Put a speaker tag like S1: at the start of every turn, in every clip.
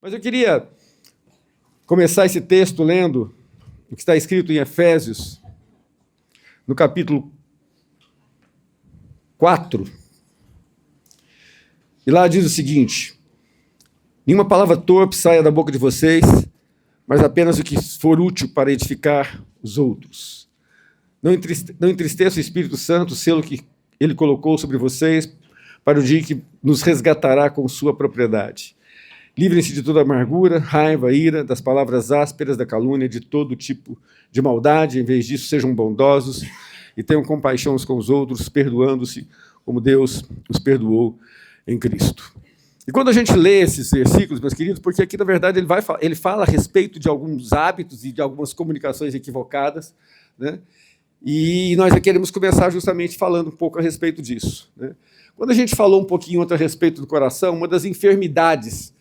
S1: Mas eu queria começar esse texto lendo o que está escrito em Efésios, no capítulo 4. E lá diz o seguinte: nenhuma palavra torpe saia da boca de vocês, mas apenas o que for útil para edificar os outros. Não entristeça o Espírito Santo, o selo que ele colocou sobre vocês, para o dia que nos resgatará com sua propriedade. Livrem-se de toda amargura, raiva, ira, das palavras ásperas, da calúnia, de todo tipo de maldade. Em vez disso, sejam bondosos e tenham compaixão uns com os outros, perdoando-se como Deus os perdoou em Cristo. E quando a gente lê esses versículos, meus queridos, porque aqui, na verdade, ele fala a respeito de alguns hábitos e de algumas comunicações equivocadas, né? E nós queremos começar justamente falando um pouco a respeito disso, né? Quando a gente falou um pouquinho a respeito do coração, uma das enfermidades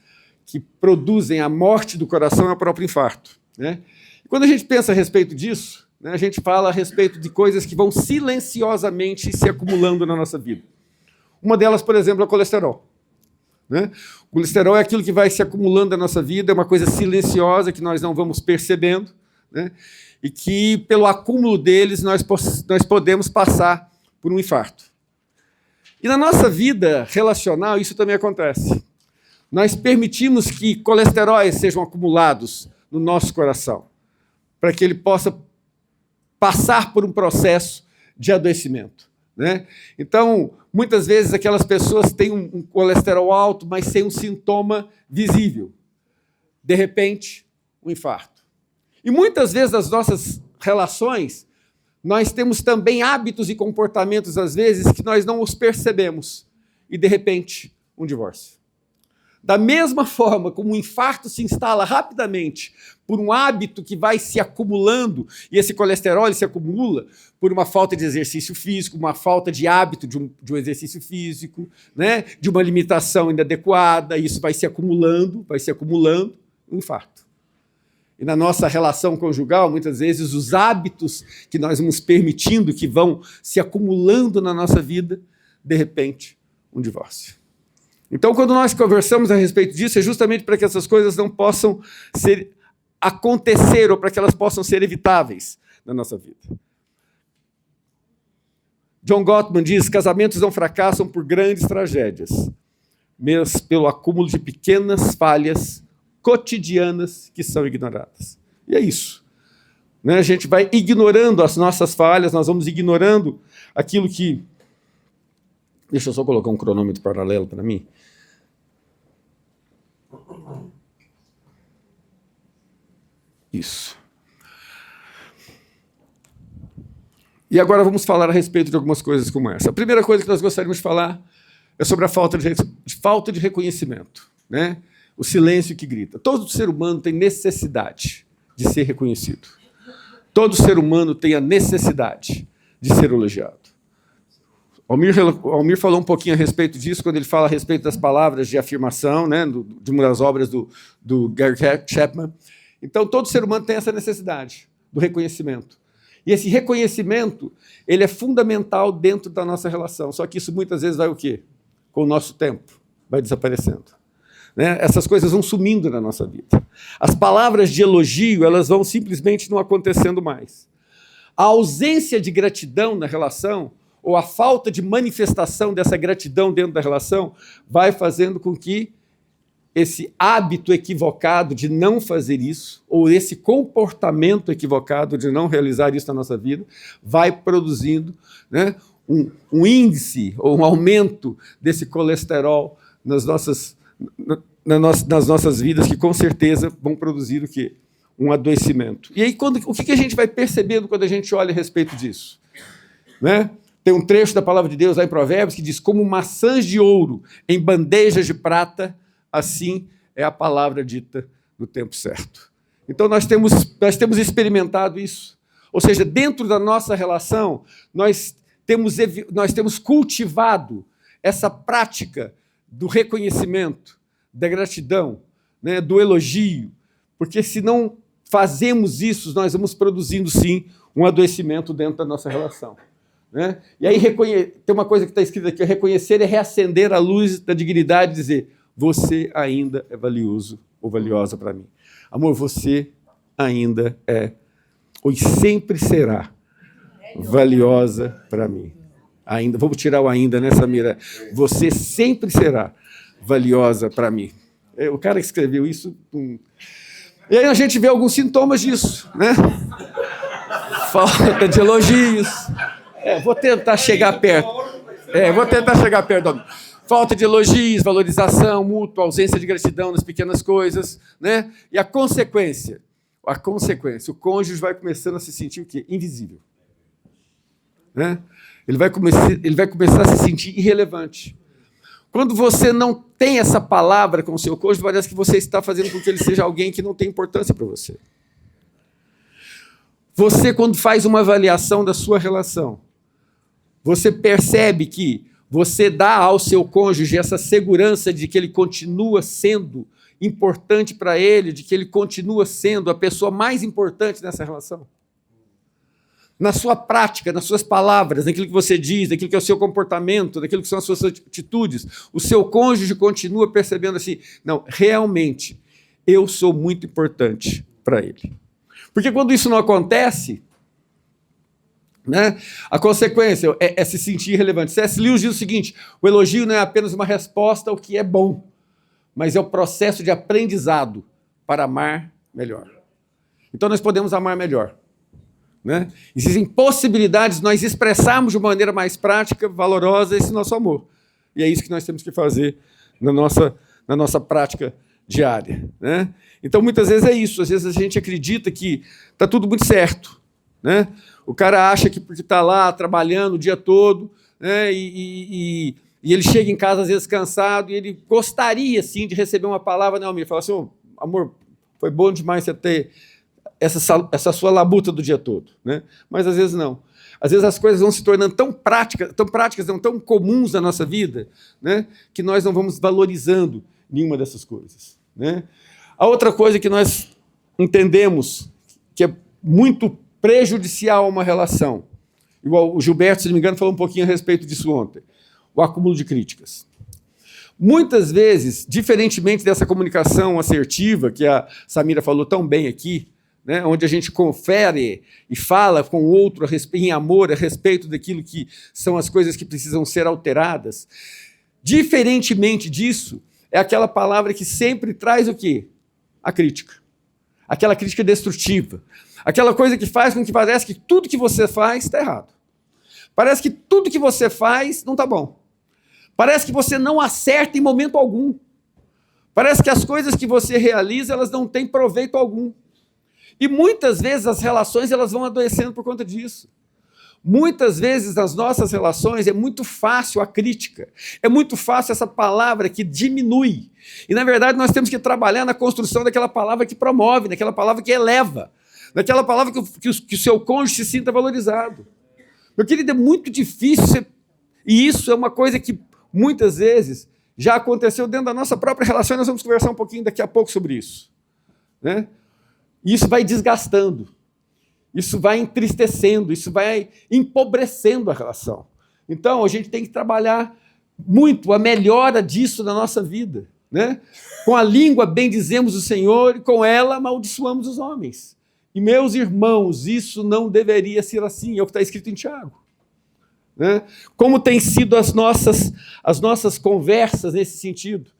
S1: que produzem a morte do coração é o próprio infarto, né? E quando a gente pensa a respeito disso, né, a gente fala a respeito de coisas que vão silenciosamente se acumulando na nossa vida. Uma delas, por exemplo, é o colesterol, né? O colesterol é aquilo que vai se acumulando na nossa vida, é uma coisa silenciosa que nós não vamos percebendo, né? E que, pelo acúmulo deles, nós podemos passar por um infarto. E na nossa vida relacional, isso também acontece. Nós permitimos que colesteróis sejam acumulados no nosso coração, para que ele possa passar por um processo de adoecimento, né? Então, muitas vezes aquelas pessoas têm um colesterol alto, mas sem um sintoma visível. De repente, um infarto. E muitas vezes nas nossas relações, nós temos também hábitos e comportamentos, às vezes, que nós não os percebemos. E, de repente, um divórcio. Da mesma forma como um infarto se instala rapidamente por um hábito que vai se acumulando, e esse colesterol se acumula por uma falta de exercício físico, uma falta de hábito de um exercício físico, né, de uma alimentação inadequada, isso vai se acumulando, um infarto. E na nossa relação conjugal, muitas vezes, os hábitos que nós vamos permitindo que vão se acumulando na nossa vida, de repente, um divórcio. Então, quando nós conversamos a respeito disso, é justamente para que essas coisas não possam acontecer ou para que elas possam ser evitáveis na nossa vida. John Gottman diz: casamentos não fracassam por grandes tragédias, mas pelo acúmulo de pequenas falhas cotidianas que são ignoradas. E é isso, né? A gente vai ignorando as nossas falhas, nós vamos ignorando aquilo que... Deixa eu só colocar um cronômetro paralelo para mim. Isso. E agora vamos falar a respeito de algumas coisas como essa. A primeira coisa que nós gostaríamos de falar é sobre a falta de reconhecimento, né? O silêncio que grita. Todo ser humano tem necessidade de ser reconhecido. Todo ser humano tem a necessidade de ser elogiado. Almir falou um pouquinho a respeito disso, quando ele fala a respeito das palavras de afirmação, né, de uma das obras do Gary Chapman. Então, todo ser humano tem essa necessidade do reconhecimento. E esse reconhecimento, ele é fundamental dentro da nossa relação. Só que isso muitas vezes vai o quê? Com o nosso tempo, vai desaparecendo, né? Essas coisas vão sumindo na nossa vida. As palavras de elogio, elas vão simplesmente não acontecendo mais. A ausência de gratidão na relação, ou a falta de manifestação dessa gratidão dentro da relação, vai fazendo com que esse hábito equivocado de não fazer isso, ou esse comportamento equivocado de não realizar isso na nossa vida, vai produzindo, né, um índice ou um aumento desse colesterol nas nossas vidas, que com certeza vão produzir o quê? Um adoecimento. E aí, o que a gente vai percebendo quando a gente olha a respeito disso, né? Tem um trecho da palavra de Deus lá em Provérbios que diz: como maçãs de ouro em bandejas de prata, assim é a palavra dita no tempo certo. Então, nós temos experimentado isso. Ou seja, dentro da nossa relação, nós temos cultivado essa prática do reconhecimento, da gratidão, né, do elogio, porque se não fazemos isso, nós vamos produzindo, sim, um adoecimento dentro da nossa relação, né? E aí tem uma coisa que está escrita aqui: reconhecer é reacender a luz da dignidade e dizer: você ainda é valioso ou valiosa para mim. Amor, você ainda é, ou sempre será, valiosa para mim. Ainda, vamos tirar o ainda, né, Samira? Você sempre será valiosa para mim. O cara que escreveu isso... E aí a gente vê alguns sintomas disso, né? Falta de elogios. Vou tentar chegar perto. Falta de elogios, valorização mútua, ausência de gratidão nas pequenas coisas, né? E a consequência, o cônjuge vai começando a se sentir o quê? Invisível. Né? Ele vai começar a se sentir irrelevante. Quando você não tem essa palavra com o seu cônjuge, parece que você está fazendo com que ele seja alguém que não tem importância para você. Você, quando faz uma avaliação da sua relação, você percebe que você dá ao seu cônjuge essa segurança de que ele continua sendo importante para ele, de que ele continua sendo a pessoa mais importante nessa relação? Na sua prática, nas suas palavras, naquilo que você diz, naquilo que é o seu comportamento, naquilo que são as suas atitudes, o seu cônjuge continua percebendo assim, não, realmente, eu sou muito importante para ele. Porque quando isso não acontece, né, a consequência é se sentir irrelevante. C.S. Lewis diz o seguinte, o elogio não é apenas uma resposta ao que é bom, mas é o processo de aprendizado para amar melhor. Então nós podemos amar melhor. Né? Existem possibilidades de nós expressarmos de uma maneira mais prática, valorosa, esse nosso amor. E é isso que nós temos que fazer na nossa prática diária. Né? Então, muitas vezes é isso. Às vezes a gente acredita que está tudo muito certo. Né? O cara acha que porque está lá trabalhando o dia todo, né, e ele chega em casa às vezes cansado, e ele gostaria sim, de receber uma palavra, né, Almir? Fala assim, oh, amor, foi bom demais você ter essa sua labuta do dia todo, né? Mas às vezes não. Às vezes as coisas vão se tornando tão práticas, tão comuns na nossa vida, né, que nós não vamos valorizando nenhuma dessas coisas. Né? A outra coisa que nós entendemos que é muito prejudicial a uma relação, igual o Gilberto, se não me engano, falou um pouquinho a respeito disso ontem, o acúmulo de críticas. Muitas vezes, diferentemente dessa comunicação assertiva, que a Samira falou tão bem aqui, né, onde a gente confere e fala com o outro em amor a respeito daquilo que são as coisas que precisam ser alteradas. Diferentemente disso, é aquela palavra que sempre traz o quê? A crítica. Aquela crítica destrutiva. Aquela coisa que faz com que parece que tudo que você faz está errado. Parece que tudo que você faz não está bom. Parece que você não acerta em momento algum. Parece que as coisas que você realiza, elas não têm proveito algum. E muitas vezes as relações elas vão adoecendo por conta disso. Muitas vezes nas nossas relações é muito fácil a crítica, é muito fácil essa palavra que diminui. E na verdade nós temos que trabalhar na construção daquela palavra que promove, daquela palavra que eleva, daquela palavra que o seu cônjuge se sinta valorizado. Meu querido, é muito difícil, e isso é uma coisa que muitas vezes já aconteceu dentro da nossa própria relação, e nós vamos conversar um pouquinho daqui a pouco sobre isso. Né? E isso vai desgastando, isso vai entristecendo, isso vai empobrecendo a relação. Então, a gente tem que trabalhar muito a melhora disso na nossa vida. Né? Com a língua bendizemos o Senhor e com ela amaldiçoamos os homens. E, meus irmãos, isso não deveria ser assim, é o que está escrito em Tiago. Né? Como tem sido as nossas conversas nesse sentido?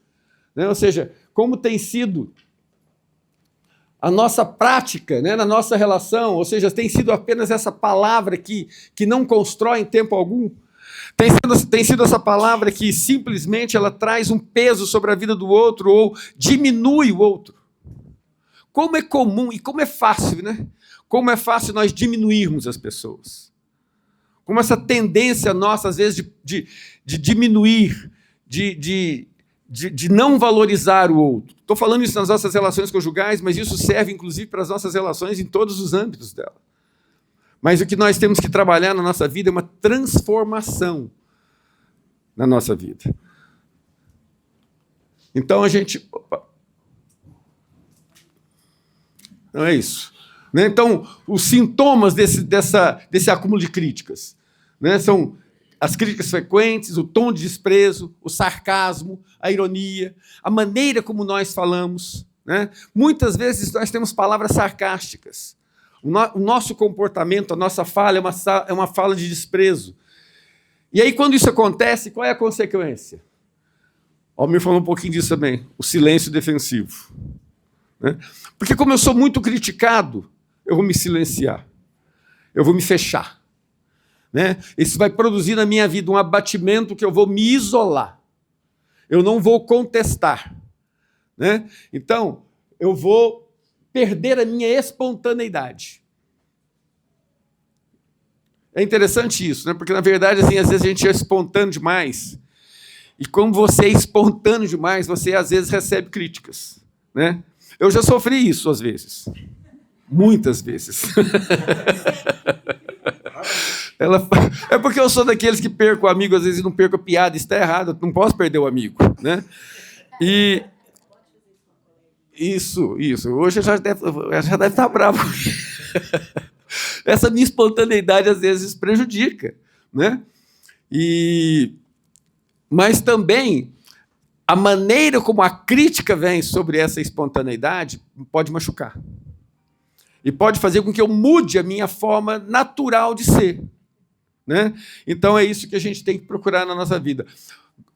S1: Né? Ou seja, como tem sido a nossa prática, né, na nossa relação, ou seja, tem sido apenas essa palavra que não constrói em tempo algum, tem sido essa palavra que simplesmente ela traz um peso sobre a vida do outro ou diminui o outro. Como é comum e como é fácil, né? Como é fácil nós diminuirmos as pessoas. Como essa tendência nossa, às vezes, de diminuir, de não valorizar o outro. Estou falando isso nas nossas relações conjugais, mas isso serve, inclusive, para as nossas relações em todos os âmbitos dela. Mas o que nós temos que trabalhar na nossa vida é uma transformação na nossa vida. Então, a gente... Não é isso. Né? Então, os sintomas desse acúmulo de críticas, né, são as críticas frequentes, o tom de desprezo, o sarcasmo, a ironia, a maneira como nós falamos, né? Muitas vezes nós temos palavras sarcásticas. O nosso comportamento, a nossa fala é uma fala de desprezo. E aí, quando isso acontece, qual é a consequência? O Almir falou um pouquinho disso também, o silêncio defensivo. Né? Porque como eu sou muito criticado, eu vou me silenciar, eu vou me fechar. Né? Isso vai produzir na minha vida um abatimento que eu vou me isolar. Eu não vou contestar. Né? Então, eu vou perder a minha espontaneidade. É interessante isso, né? Porque, na verdade, assim, às vezes a gente é espontâneo demais. E como você é espontâneo demais, você, às vezes, recebe críticas. Né? Eu já sofri isso, às vezes. Muitas vezes. É porque eu sou daqueles que perco o amigo, às vezes não perco a piada, isso está errado, eu não posso perder o amigo. Né? E... Isso. Hoje já deve estar bravo. Essa minha espontaneidade, às vezes, prejudica. Né? Mas também, a maneira como a crítica vem sobre essa espontaneidade pode machucar. E pode fazer com que eu mude a minha forma natural de ser. Né? Então, é isso que a gente tem que procurar na nossa vida.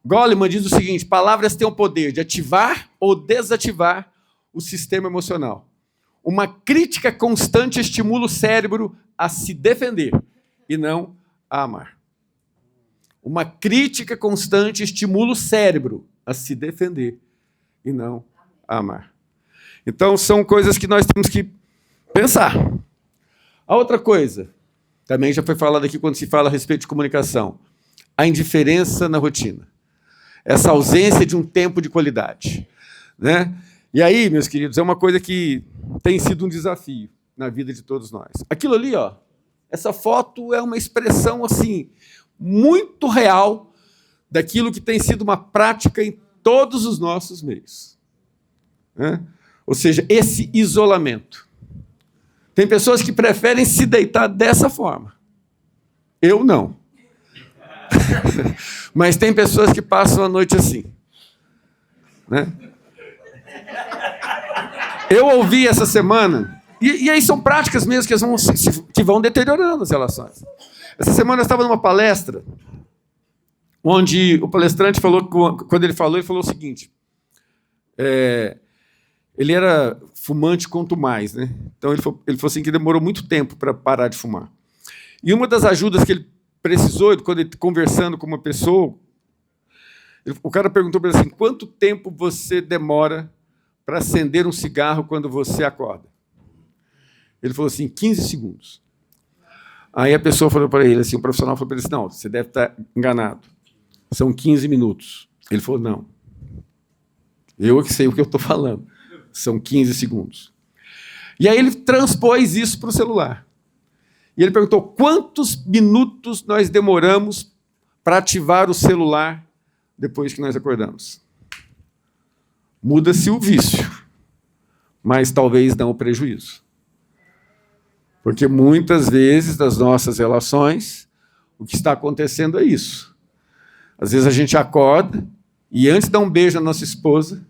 S1: Goleman diz o seguinte: palavras têm o poder de ativar ou desativar o sistema emocional. Uma crítica constante estimula o cérebro a se defender e não a amar. Uma crítica constante estimula o cérebro a se defender e não a amar. Então, são coisas que nós temos que pensar. A outra coisa, também já foi falado aqui quando se fala a respeito de comunicação, a indiferença na rotina. Essa ausência de um tempo de qualidade. Né? E aí, meus queridos, é uma coisa que tem sido um desafio na vida de todos nós. Aquilo ali, ó, essa foto é uma expressão assim muito real daquilo que tem sido uma prática em todos os nossos meios. Né? Ou seja, esse isolamento. Tem pessoas que preferem se deitar dessa forma. Eu não. Mas tem pessoas que passam a noite assim. Né? Eu ouvi essa semana, e aí são práticas mesmo que vão deteriorando as relações. Essa semana eu estava numa palestra, onde o palestrante falou, quando ele falou o seguinte, ele era fumante quanto mais, né? Então ele falou assim que demorou muito tempo para parar de fumar. E uma das ajudas que ele precisou, quando ele conversando com uma pessoa, o cara perguntou para ele assim: quanto tempo você demora para acender um cigarro quando você acorda? Ele falou assim: 15 segundos. Aí a pessoa falou para ele, assim, o profissional falou para ele assim: não, você deve estar enganado. São 15 minutos. Ele falou: não. Eu que sei o que eu estou falando. São 15 segundos. E aí ele transpôs isso para o celular. E ele perguntou: quantos minutos nós demoramos para ativar o celular depois que nós acordamos? Muda-se o vício, mas talvez não o prejuízo. Porque muitas vezes, nas nossas relações, o que está acontecendo é isso. Às vezes a gente acorda e, antes de dar um beijo à nossa esposa,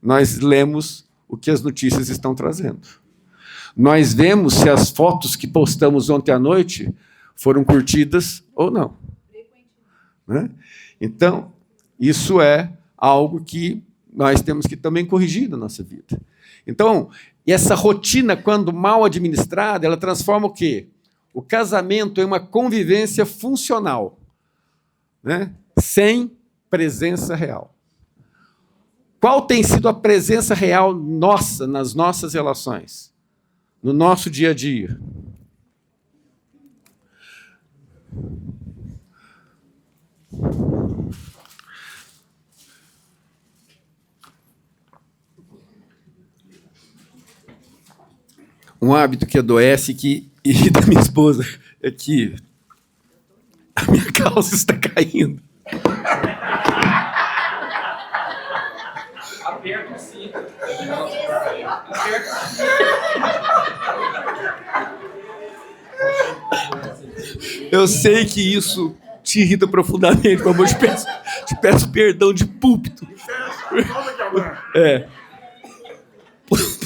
S1: nós lemos o que as notícias estão trazendo. Nós vemos se as fotos que postamos ontem à noite foram curtidas ou não. Né? Então, isso é algo que nós temos que também corrigir na nossa vida. Então, essa rotina, quando mal administrada, ela transforma o quê? O casamento em uma convivência funcional, né? Sem presença real. Qual tem sido a presença real nossa nas nossas relações? No nosso dia a dia? Um hábito que adoece, que irrita minha esposa, é que a minha calça está caindo. Aperta o cinto. Eu sei que isso te irrita profundamente, por amor, te peço perdão de púlpito.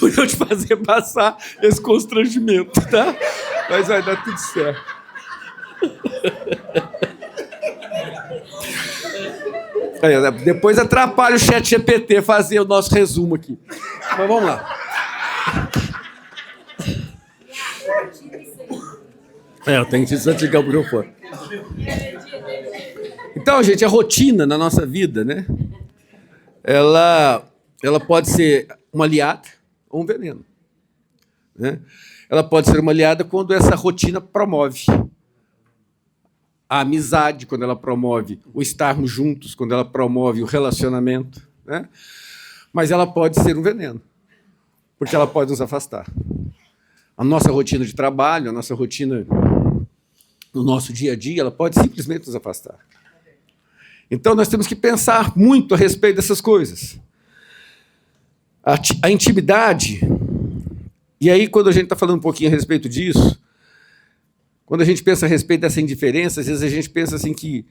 S1: por eu te fazer passar esse constrangimento, tá? Mas vai dar tudo certo. Depois atrapalha o ChatGPT fazer o nosso resumo aqui. Mas vamos lá. Eu tenho que desligar o microfone. Então, gente, a rotina na nossa vida, né? Ela pode ser uma aliada ou um veneno, né? Ela pode ser uma aliada quando essa rotina promove a amizade, quando ela promove o estarmos juntos, quando ela promove o relacionamento, né? Mas ela pode ser um veneno, porque ela pode nos afastar. A nossa rotina de trabalho, a nossa rotina no nosso dia a dia, ela pode simplesmente nos afastar. Então, nós temos que pensar muito a respeito dessas coisas. A intimidade, e aí, quando a gente está falando um pouquinho a respeito disso, quando a gente pensa a respeito dessa indiferença, às vezes a gente pensa assim que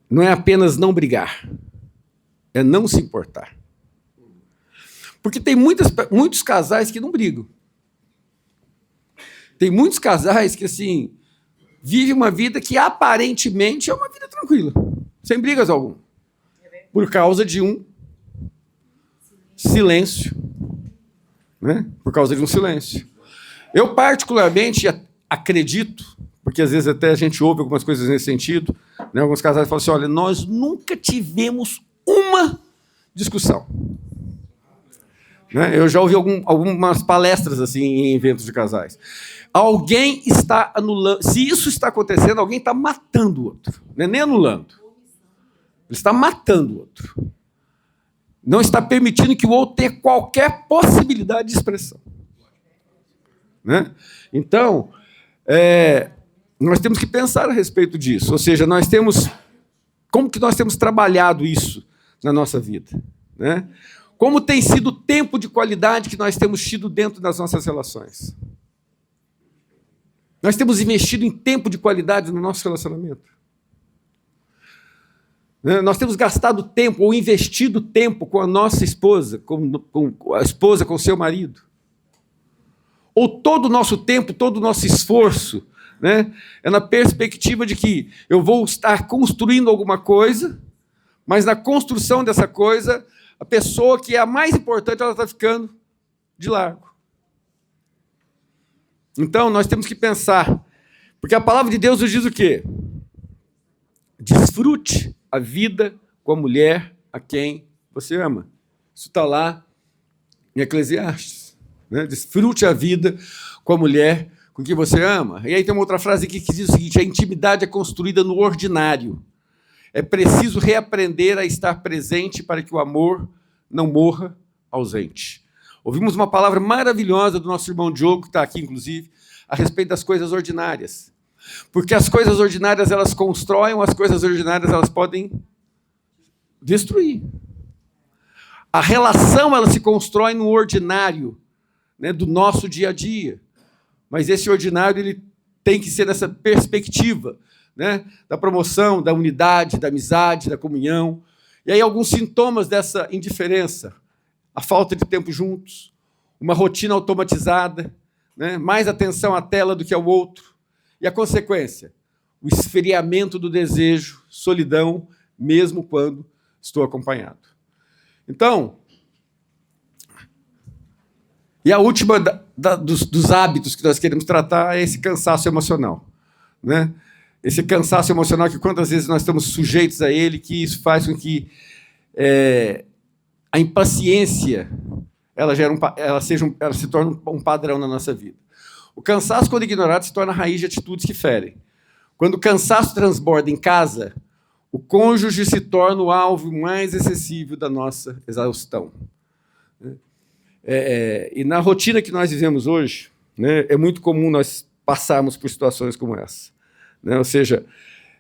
S1: não é apenas não brigar, é não se importar. Porque tem muitos casais que não brigam. Tem muitos casais que, assim, vivem uma vida que aparentemente é uma vida tranquila, sem brigas alguma, por causa de um silêncio, né? Por causa de um silêncio. Eu, particularmente, acredito, porque às vezes até a gente ouve algumas coisas nesse sentido, né? Alguns casais falam assim, olha, nós nunca tivemos uma discussão. Né? Eu já ouvi algumas palestras assim, em eventos de casais. Alguém está anulando. Se isso está acontecendo, alguém está matando o outro. Não é nem anulando. Ele está matando o outro. Não está permitindo que o outro tenha qualquer possibilidade de expressão. Né? Então, nós temos que pensar a respeito disso. Ou seja, como que nós temos trabalhado isso na nossa vida? Né? Como tem sido o tempo de qualidade que nós temos tido dentro das nossas relações? Nós temos investido em tempo de qualidade no nosso relacionamento. Nós temos gastado tempo ou investido tempo com a nossa esposa, com a esposa com o seu marido. Ou todo o nosso tempo, todo o nosso esforço, né, é na perspectiva de que eu vou estar construindo alguma coisa, mas na construção dessa coisa, a pessoa que é a mais importante, ela está ficando de largo. Então, nós temos que pensar, porque a palavra de Deus nos diz o quê? Desfrute a vida com a mulher a quem você ama. Isso está lá em Eclesiastes. Né? Desfrute a vida com a mulher com quem você ama. E aí tem uma outra frase aqui que diz o seguinte, a intimidade é construída no ordinário. É preciso reaprender a estar presente para que o amor não morra ausente. Ouvimos uma palavra maravilhosa do nosso irmão Diogo, que está aqui, inclusive, a respeito das coisas ordinárias. Porque as coisas ordinárias, elas constroem, as coisas ordinárias, elas podem destruir. A relação, ela se constrói no ordinário, né, do nosso dia a dia. Mas esse ordinário, ele tem que ser nessa perspectiva, né, da promoção, da unidade, da amizade, da comunhão. E aí alguns sintomas dessa indiferença. A falta de tempo juntos, uma rotina automatizada, né? Mais atenção à tela do que ao outro. E a consequência? O esfriamento do desejo, solidão, mesmo quando estou acompanhado. Então, e a última dos hábitos que nós queremos tratar é esse cansaço emocional. Né? Esse cansaço emocional que quantas vezes nós estamos sujeitos a ele, que isso faz com que a impaciência ela se torna um padrão na nossa vida. O cansaço, quando ignorado, se torna raiz de atitudes que ferem. Quando o cansaço transborda em casa, o cônjuge se torna o alvo mais excessivo da nossa exaustão. E na rotina que nós vivemos hoje, né, é muito comum nós passarmos por situações como essa. Né? Ou seja,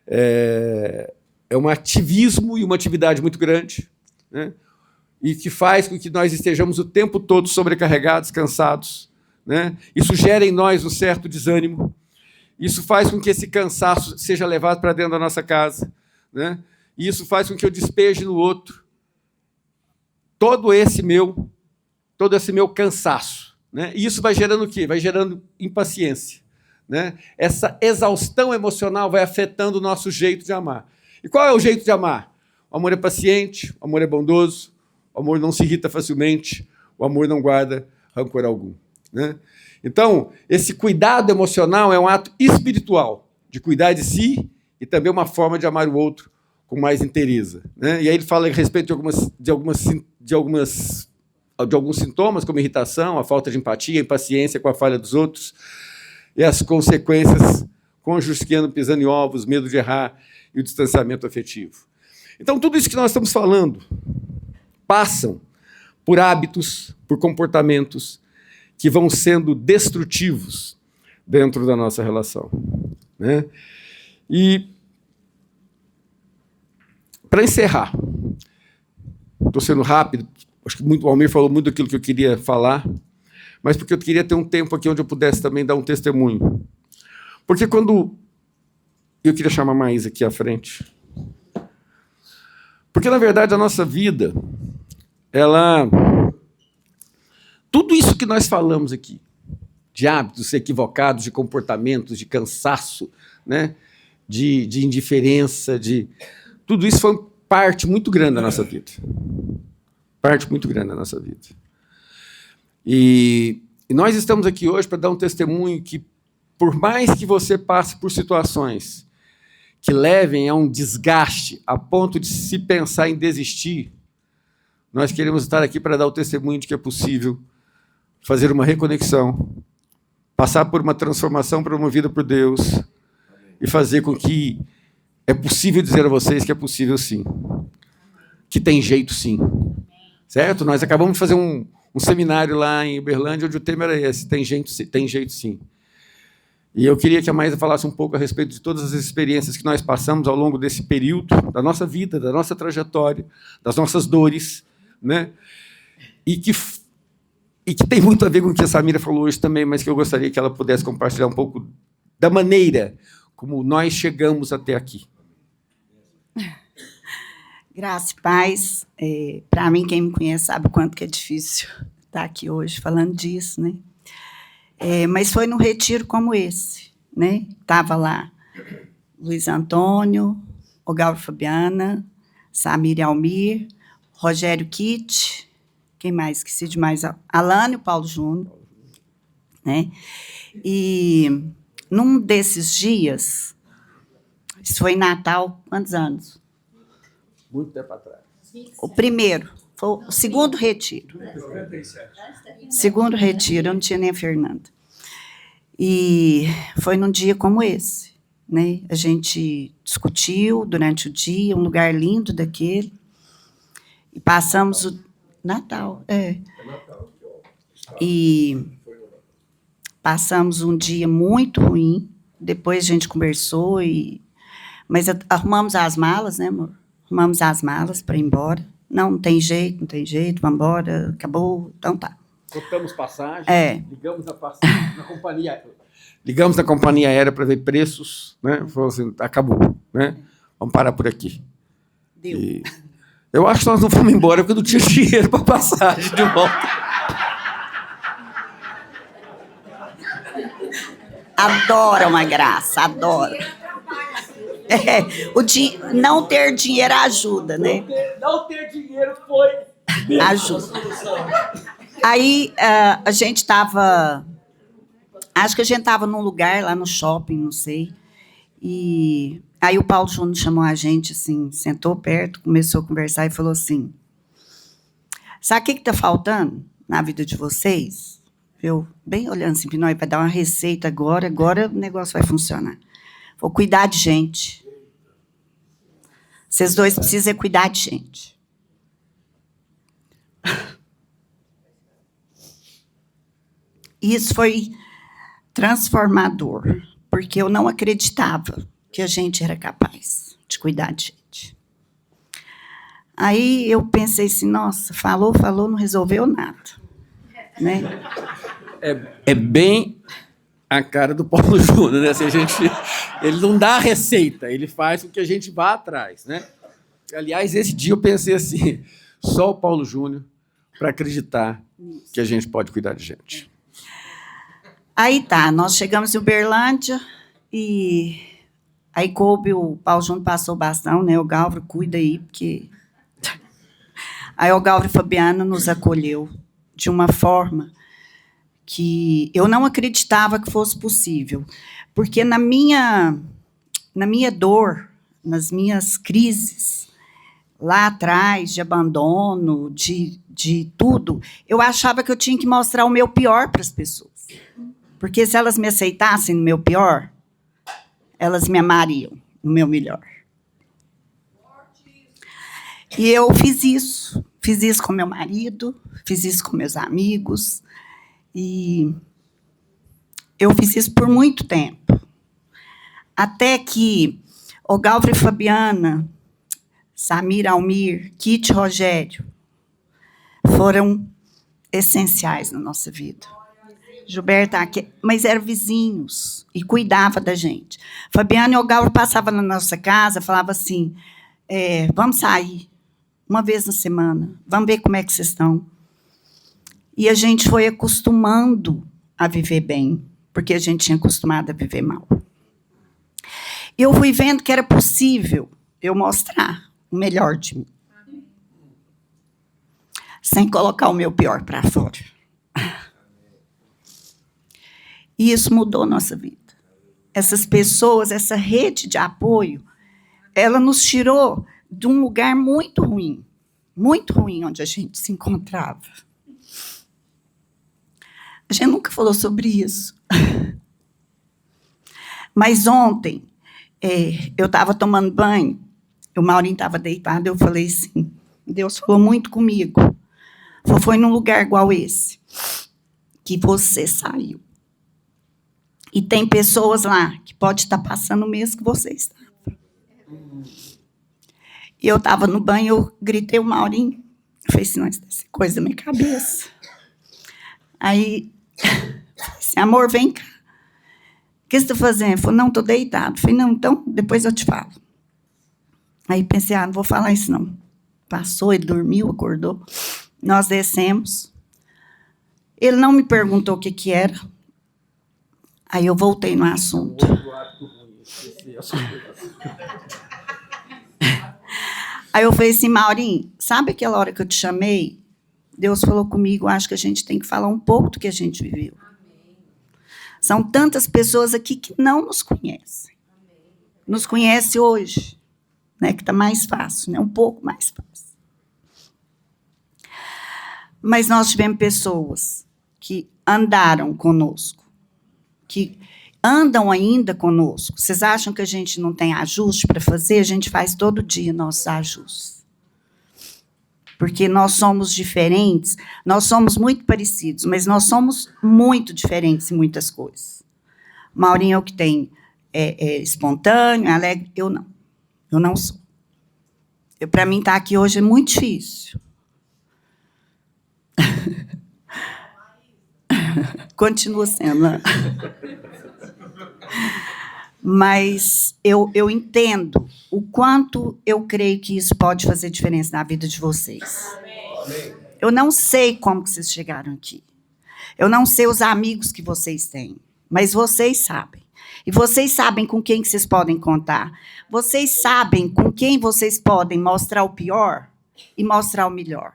S1: é um ativismo e uma atividade muito grande, né? E que faz com que nós estejamos o tempo todo sobrecarregados, cansados. Né? Isso gera em nós um certo desânimo. Isso faz com que esse cansaço seja levado para dentro da nossa casa. Né? E isso faz com que eu despeje no outro todo todo esse meu cansaço, né? E isso vai gerando o quê? Vai gerando impaciência, né? Essa exaustão emocional vai afetando o nosso jeito de amar. E qual é o jeito de amar? O amor é paciente, o amor é bondoso, o amor não se irrita facilmente, o amor não guarda rancor algum, né? Então, esse cuidado emocional é um ato espiritual de cuidar de si e também uma forma de amar o outro com mais inteireza, né? E aí ele fala a respeito de alguns sintomas, como irritação, a falta de empatia, a impaciência com a falha dos outros e as consequências, cônjuges que andam pisando em ovos, medo de errar e o distanciamento afetivo. Então, tudo isso que nós estamos falando passam por hábitos, por comportamentos que vão sendo destrutivos dentro da nossa relação, né? E, para encerrar, estou sendo rápido, acho que o Almir falou muito daquilo que eu queria falar, mas porque eu queria ter um tempo aqui onde eu pudesse também dar um testemunho. Porque quando... Eu queria chamar a Maísa aqui à frente. Porque, na verdade, a nossa vida, tudo isso que nós falamos aqui, de hábitos equivocados, de comportamentos, de cansaço, né? de indiferença, tudo isso foi parte muito grande da nossa vida. Parte muito grande da nossa vida. E nós estamos aqui hoje para dar um testemunho que, por mais que você passe por situações que levem a um desgaste, a ponto de se pensar em desistir, nós queremos estar aqui para dar o testemunho de que é possível fazer uma reconexão, passar por uma transformação promovida por Deus e fazer com que é possível dizer a vocês que é possível sim, que tem jeito sim. Certo? Nós acabamos de fazer um seminário lá em Uberlândia, onde o tema era esse, tem jeito sim. E eu queria que a Maísa falasse um pouco a respeito de todas as experiências que nós passamos ao longo desse período, da nossa vida, da nossa trajetória, das nossas dores, né? E que tem muito a ver com o que a Samira falou hoje também, mas que eu gostaria que ela pudesse compartilhar um pouco da maneira como nós chegamos até aqui.
S2: Graça e paz. Para mim, quem me conhece sabe o quanto que é difícil estar aqui hoje falando disso, né? Mas foi num retiro como esse, né? Estava lá Luiz Antônio, Ogalvo Fabiana, Samir e Almir, Rogério Kitt, quem mais? Esqueci de mais. Alane e o Paulo Júnior, né? E num desses dias, isso foi em Natal, quantos anos?
S1: Muito tempo atrás.
S2: O primeiro, foi o segundo retiro. Segundo retiro, eu não tinha nem a Fernanda. E foi num dia como esse, né? A gente discutiu durante o dia, um lugar lindo daquele, e passamos o Natal, e passamos um dia muito ruim. Depois a gente conversou, mas arrumamos as malas, né, amor? Arrumamos as malas para ir embora. Não tem jeito, vamos embora, acabou, então tá.
S1: Cotamos passagem, ligamos na companhia aérea para ver preços, né? Falou assim, acabou, né? Vamos parar por aqui.
S2: Deu.
S1: E eu acho que nós não fomos embora porque não tinha dinheiro para passagem de volta.
S2: Adoro uma graça, adoro. Não ter dinheiro ajuda, né?
S1: Não ter dinheiro foi...
S2: Ajuda. Aí a gente estava... Acho que a gente estava num lugar lá no shopping, não sei. E aí o Paulo Júnior chamou a gente, assim, sentou perto, começou a conversar e falou assim: sabe o que está faltando na vida de vocês? Eu, bem olhando assim, nós vai dar uma receita agora o negócio vai funcionar. Vou cuidar de gente. Vocês dois precisam cuidar de gente. Isso foi transformador, porque eu não acreditava que a gente era capaz de cuidar de gente. Aí eu pensei assim, nossa, falou, não resolveu nada. Né?
S1: É bem a cara do Paulo Júnior, né? Assim, ele não dá a receita, ele faz com que a gente vá atrás, né? Aliás, esse dia eu pensei assim, só o Paulo Júnior para acreditar que a gente pode cuidar de gente.
S2: Aí tá, nós chegamos em Uberlândia e aí coube, o Paulo Júnior passou o bastão, né? O Galvro, cuida aí, porque... Aí o Galvro Fabiano nos acolheu de uma forma que eu não acreditava que fosse possível. Porque na minha dor, nas minhas crises, lá atrás, de abandono, de tudo, eu achava que eu tinha que mostrar o meu pior para as pessoas. Porque se elas me aceitassem no meu pior, elas me amariam no meu melhor. E eu fiz isso. Fiz isso com meu marido, fiz isso com meus amigos. E eu fiz isso por muito tempo. Até que o Galvro e Fabiana, Samir, Almir, Kit, Rogério, foram essenciais na nossa vida. Gilberto aqui, mas eram vizinhos e cuidava da gente. Fabiana e o Galvro passavam na nossa casa, falava assim, vamos sair uma vez na semana, vamos ver como é que vocês estão. E a gente foi acostumando a viver bem, porque a gente tinha acostumado a viver mal. Eu fui vendo que era possível eu mostrar o melhor de mim, sem colocar o meu pior para fora. E isso mudou nossa vida. Essas pessoas, essa rede de apoio, ela nos tirou de um lugar muito ruim onde a gente se encontrava. A gente nunca falou sobre isso. Mas ontem, eu estava tomando banho, o Maurinho estava deitado, eu falei assim, Deus falou muito comigo. Foi num lugar igual esse que você saiu. E tem pessoas lá que podem estar passando o mesmo que você está. E eu estava no banho, eu gritei o Maurinho. Eu falei assim, não, isso deve ser coisa da minha cabeça. Aí, eu falei assim, amor, vem cá. O que você está fazendo? Ele falou, não, estou deitado. Eu falei, não, então, depois eu te falo. Aí pensei, não vou falar isso, não. Passou, ele dormiu, acordou. Nós descemos. Ele não me perguntou o que era. Aí eu voltei no assunto. Aí eu falei assim, Maurinho, sabe aquela hora que eu te chamei? Deus falou comigo, acho que a gente tem que falar um pouco do que a gente viveu. São tantas pessoas aqui que não nos conhecem. Nos conhecem hoje, né, que está mais fácil, né, um pouco mais fácil. Mas nós tivemos pessoas que andaram conosco, que andam ainda conosco. Vocês acham que a gente não tem ajuste para fazer? A gente faz todo dia nossos ajustes. Porque nós somos diferentes, nós somos muito parecidos, mas nós somos muito diferentes em muitas coisas. Maurinho é o que tem espontâneo, é alegre. Eu não. Eu não sou. Para mim, estar aqui hoje é muito difícil. Continua sendo. Né? Mas eu entendo o quanto eu creio que isso pode fazer diferença na vida de vocês. Eu não sei como que vocês chegaram aqui. Eu não sei os amigos que vocês têm, mas vocês sabem. E vocês sabem com quem que vocês podem contar. Vocês sabem com quem vocês podem mostrar o pior e mostrar o melhor.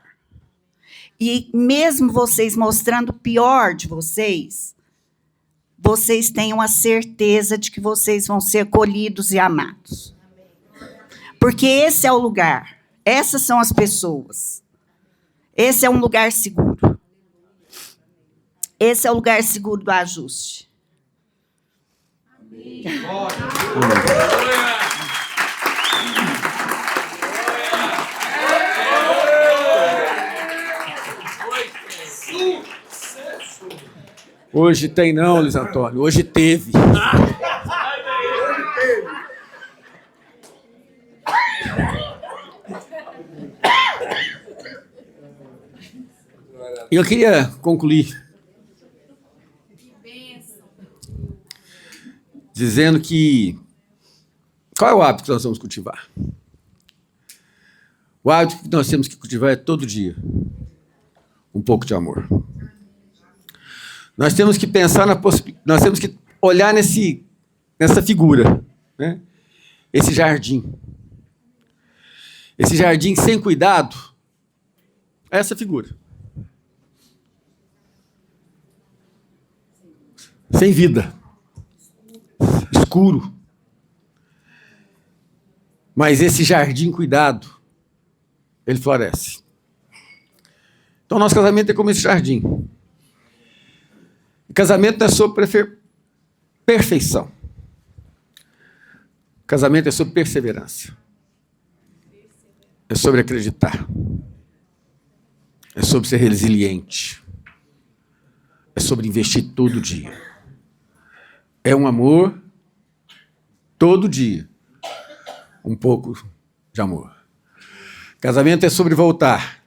S2: E mesmo vocês mostrando o pior de vocês, vocês tenham a certeza de que vocês vão ser acolhidos e amados. Porque esse é o lugar, essas são as pessoas. Esse é um lugar seguro. Esse é o lugar seguro do ajuste. Amém.
S1: Hoje tem não, Luiz Antônio. Hoje teve. E eu queria concluir dizendo que qual é o hábito que nós vamos cultivar? O hábito que nós temos que cultivar é todo dia. um pouco de amor. Nós temos que pensar nós temos que olhar nessa figura, né? Esse jardim. Esse jardim sem cuidado é essa figura. Sem vida. Escuro. Mas esse jardim cuidado, ele floresce. Então, nosso casamento é como esse jardim. O casamento não é sobre perfeição. O casamento é sobre perseverança. É sobre acreditar. É sobre ser resiliente. É sobre investir todo dia. É um amor todo dia. Um pouco de amor. Casamento é sobre voltar,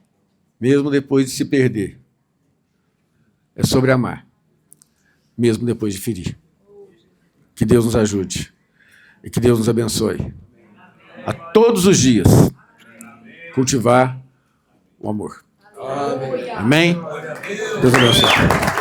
S1: mesmo depois de se perder. É sobre amar, mesmo depois de ferir. Que Deus nos ajude e que Deus nos abençoe. A todos os dias, cultivar o amor. Amém? Deus abençoe.